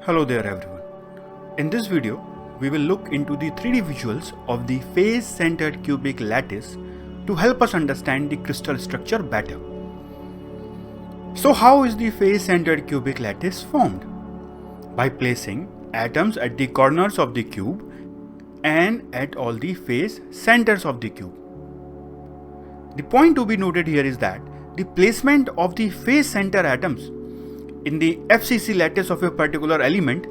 Hello there everyone. In this video, we will look into the 3D visuals of the Face Centered Cubic Lattice to help us understand the crystal structure better. So how is the Face Centered Cubic Lattice formed? By placing atoms at the corners of the cube and at all the face centers of the cube. The point to be noted here is that the placement of the face center atoms in the FCC lattice of a particular element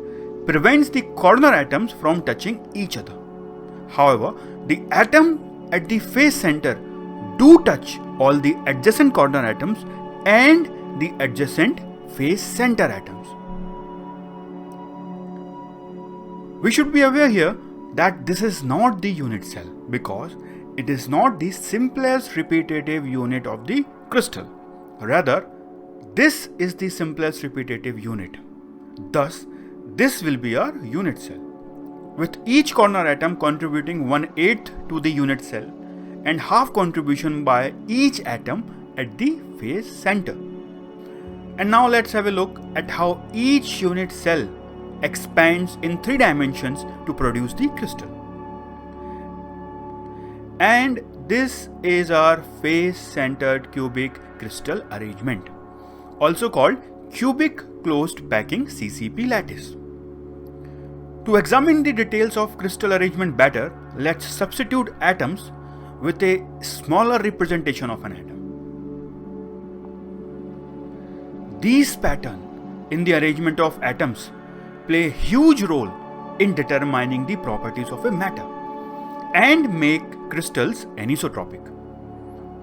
prevents the corner atoms from touching each other. However, the atom at the face center do touch all the adjacent corner atoms and the adjacent face center atoms. We should be aware here that this is not the unit cell because it is not the simplest repetitive unit of the crystal. Rather, this is the simplest repetitive unit. Thus, this will be our unit cell, with each corner atom contributing 1/8 to the unit cell and half contribution by each atom at the face center. And now let's have a look at how each unit cell expands in 3 dimensions to produce the crystal. And this is our face centered cubic crystal arrangement, also called cubic closed packing CCP lattice. To examine the details of crystal arrangement better, let's substitute atoms with a smaller representation of an atom. These patterns in the arrangement of atoms play a huge role in determining the properties of a matter and make crystals anisotropic.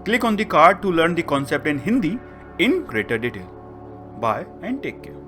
Click on the card to learn the concept in Hindi in greater detail. Bye and take care.